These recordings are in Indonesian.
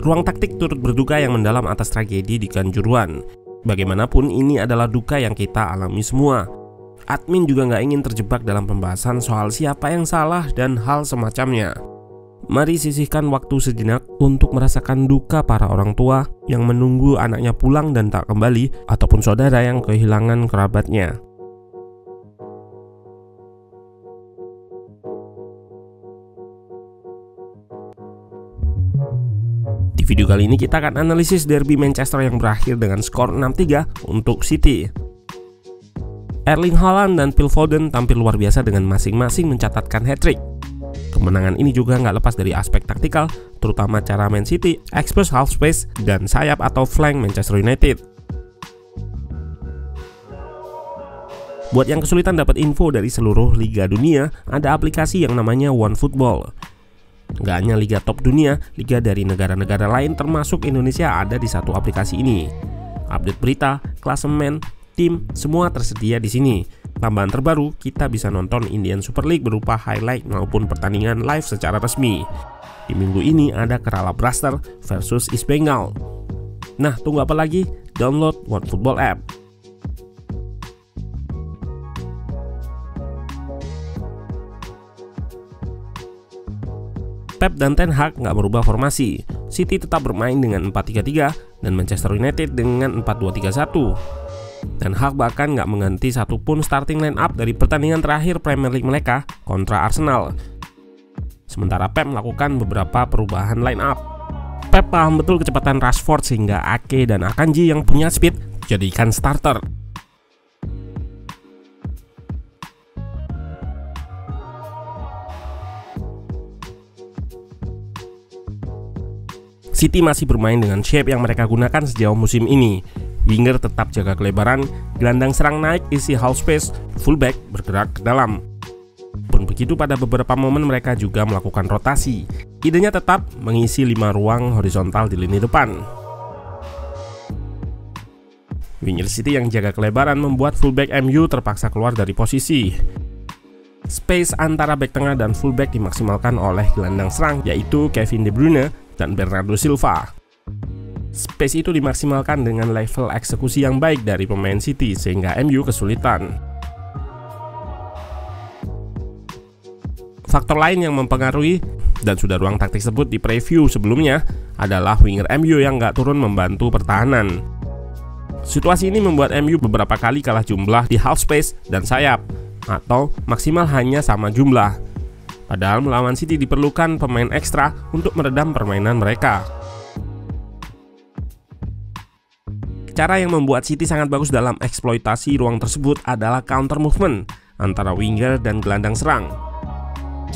Ruang taktik turut berduka yang mendalam atas tragedi di Kanjuruhan. Bagaimanapun ini adalah duka yang kita alami semua. Admin juga nggak ingin terjebak dalam pembahasan soal siapa yang salah dan hal semacamnya. Mari sisihkan waktu sejenak untuk merasakan duka para orang tua yang menunggu anaknya pulang dan tak kembali, ataupun saudara yang kehilangan kerabatnya. Di video kali ini kita akan analisis derby Manchester yang berakhir dengan skor 6-3 untuk City. Erling Haaland dan Phil Foden tampil luar biasa dengan masing-masing mencatatkan hat-trick. Kemenangan ini juga nggak lepas dari aspek taktikal, terutama cara Man City expose half space dan sayap atau flank Manchester United. Buat yang kesulitan dapat info dari seluruh liga dunia, ada aplikasi yang namanya OneFootball. Nggak hanya liga top dunia, liga dari negara-negara lain termasuk Indonesia ada di satu aplikasi ini. Update berita, klasemen, tim, semua tersedia di sini. Tambahan terbaru, kita bisa nonton Indian Super League berupa highlight maupun pertandingan live secara resmi. Di minggu ini ada Kerala Blaster versus East Bengal. Nah, tunggu apa lagi? Download OneFootball app. Pep dan Ten Hag nggak merubah formasi. City tetap bermain dengan 4-3-3 dan Manchester United dengan 4-2-3-1. Ten Hag bahkan nggak mengganti satupun starting line up dari pertandingan terakhir Premier League mereka kontra Arsenal. Sementara Pep melakukan beberapa perubahan line up. Pep paham betul kecepatan Rashford sehingga Ake dan Akanji yang punya speed jadikan starter. City masih bermain dengan shape yang mereka gunakan sejauh musim ini. Winger tetap jaga kelebaran, gelandang serang naik isi half space, fullback bergerak ke dalam. Pun begitu pada beberapa momen mereka juga melakukan rotasi. Idenya tetap mengisi 5 ruang horizontal di lini depan. Winger City yang jaga kelebaran membuat fullback MU terpaksa keluar dari posisi. Space antara bek tengah dan fullback dimaksimalkan oleh gelandang serang yaitu Kevin De Bruyne dan Bernardo Silva. Space itu dimaksimalkan dengan level eksekusi yang baik dari pemain City sehingga MU kesulitan. Faktor lain yang mempengaruhi dan sudah ruang taktik sebut di preview sebelumnya adalah winger MU yang nggak turun membantu pertahanan. Situasi ini membuat MU beberapa kali kalah jumlah di half space dan sayap, atau maksimal hanya sama jumlah. Padahal melawan City diperlukan pemain ekstra untuk meredam permainan mereka. Cara yang membuat City sangat bagus dalam eksploitasi ruang tersebut adalah counter movement antara winger dan gelandang serang.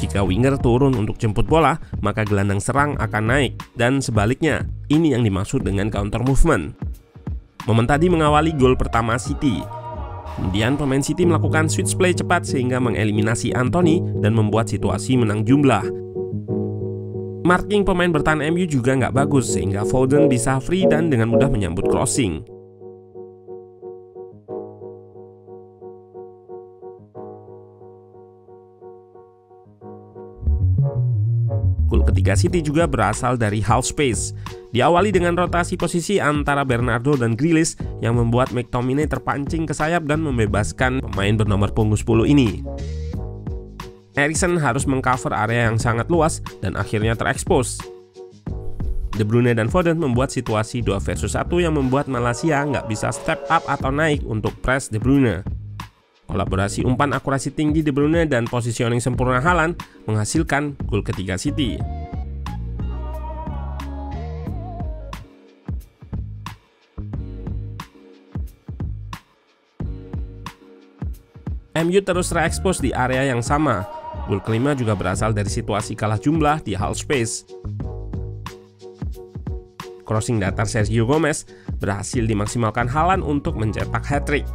Jika winger turun untuk jemput bola, maka gelandang serang akan naik, dan sebaliknya. Ini yang dimaksud dengan counter movement. Momen tadi mengawali gol pertama City. Kemudian pemain City melakukan switch play cepat sehingga mengeliminasi Anthony dan membuat situasi menang jumlah. Marking pemain bertahan MU juga nggak bagus sehingga Foden bisa free dan dengan mudah menyambut crossing. Gol ketiga City juga berasal dari half space. Diawali dengan rotasi posisi antara Bernardo dan Grealish yang membuat McTominay terpancing ke sayap dan membebaskan pemain bernomor punggung 10 ini. Eriksen harus mengcover area yang sangat luas dan akhirnya terekspos. De Bruyne dan Foden membuat situasi 2 versus 1 yang membuat Malaysia nggak bisa step up atau naik untuk press De Bruyne. Kolaborasi umpan akurasi tinggi De Bruyne dan positioning sempurna Haaland menghasilkan gol ketiga City. MU terus terekspos di area yang sama. Gol kelima juga berasal dari situasi kalah jumlah di half space. Crossing datar Sergio Gomez berhasil dimaksimalkan Haaland untuk mencetak hat-trick.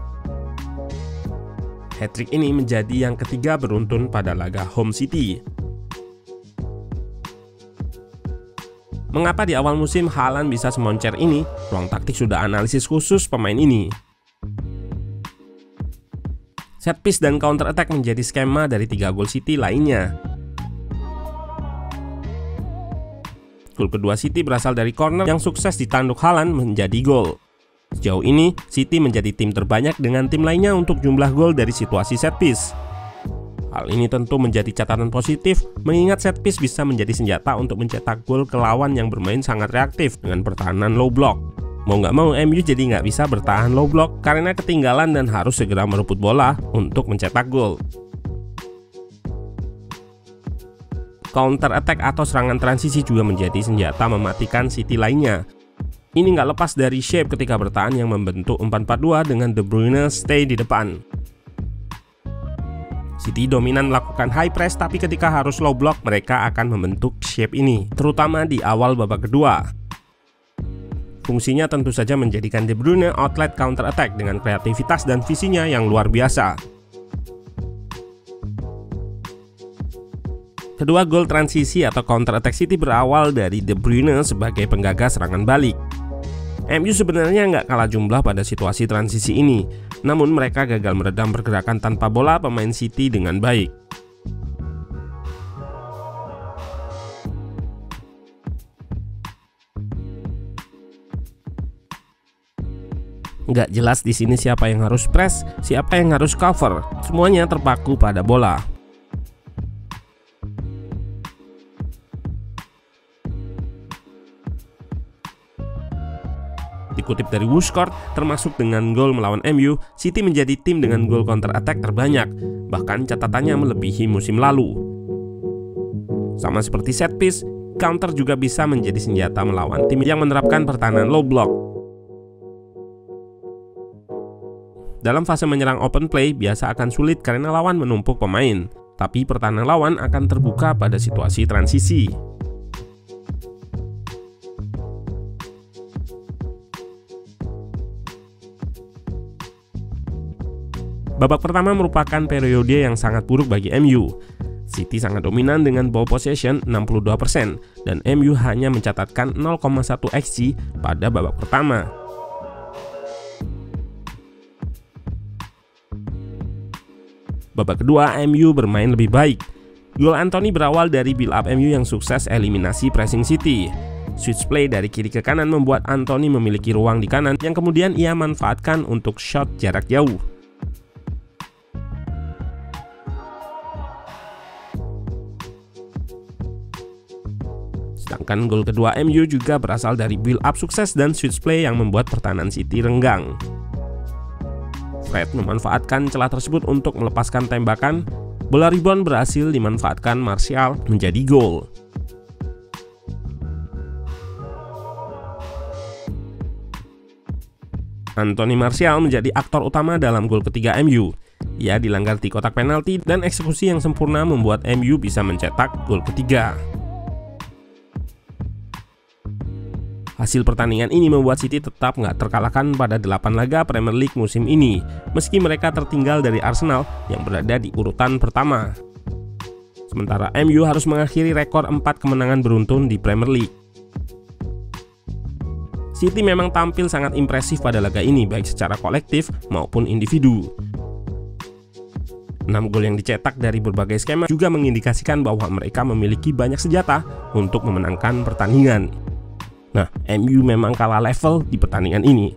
Hat-trick ini menjadi yang ketiga beruntun pada laga home City. Mengapa di awal musim Haaland bisa semoncer ini? Ruang taktik sudah analisis khusus pemain ini. Set piece dan counter attack menjadi skema dari 3 gol City lainnya. Gol kedua City berasal dari corner yang sukses ditanduk Haaland menjadi gol. Sejauh ini, City menjadi tim terbanyak dengan tim lainnya untuk jumlah gol dari situasi set piece. Hal ini tentu menjadi catatan positif, mengingat set piece bisa menjadi senjata untuk mencetak gol ke lawan yang bermain sangat reaktif dengan pertahanan low block. Mau nggak mau, MU jadi nggak bisa bertahan low block karena ketinggalan dan harus segera merebut bola untuk mencetak gol. Counter attack atau serangan transisi juga menjadi senjata mematikan City lainnya. Ini nggak lepas dari shape ketika bertahan yang membentuk 4-4-2 dengan De Bruyne stay di depan. City dominan melakukan high press, tapi ketika harus low block mereka akan membentuk shape ini, terutama di awal babak kedua. Fungsinya tentu saja menjadikan De Bruyne outlet counter attack dengan kreativitas dan visinya yang luar biasa. Kedua gol transisi atau counter attack City berawal dari De Bruyne sebagai penggagas serangan balik. MU sebenarnya nggak kalah jumlah pada situasi transisi ini, namun mereka gagal meredam pergerakan tanpa bola pemain City dengan baik. Nggak jelas di sini siapa yang harus press, siapa yang harus cover, semuanya terpaku pada bola. Dikutip dari WhoScored, termasuk dengan gol melawan MU, City menjadi tim dengan gol counter attack terbanyak, bahkan catatannya melebihi musim lalu. Sama seperti set piece, counter juga bisa menjadi senjata melawan tim yang menerapkan pertahanan low block. Dalam fase menyerang open play biasa akan sulit karena lawan menumpuk pemain, tapi pertahanan lawan akan terbuka pada situasi transisi. Babak pertama merupakan periode yang sangat buruk bagi MU. City sangat dominan dengan ball possession 62% dan MU hanya mencatatkan 0,1 XG pada babak pertama. Babak kedua MU bermain lebih baik. Gol Anthony berawal dari build up MU yang sukses eliminasi pressing City. Switch play dari kiri ke kanan membuat Anthony memiliki ruang di kanan yang kemudian ia manfaatkan untuk shot jarak jauh. Sedangkan gol kedua MU juga berasal dari build up sukses dan switch play yang membuat pertahanan City renggang. Fred memanfaatkan celah tersebut untuk melepaskan tembakan. Bola rebound berhasil dimanfaatkan Martial menjadi gol. Anthony Martial menjadi aktor utama dalam gol ketiga MU. Ia dilanggar di kotak penalti dan eksekusi yang sempurna membuat MU bisa mencetak gol ketiga. Hasil pertandingan ini membuat City tetap nggak terkalahkan pada 8 laga Premier League musim ini, meski mereka tertinggal dari Arsenal yang berada di urutan pertama. Sementara MU harus mengakhiri rekor 4 kemenangan beruntun di Premier League. City memang tampil sangat impresif pada laga ini, baik secara kolektif maupun individu. 6 gol yang dicetak dari berbagai skema juga mengindikasikan bahwa mereka memiliki banyak senjata untuk memenangkan pertandingan. Nah, MU memang kalah level di pertandingan ini.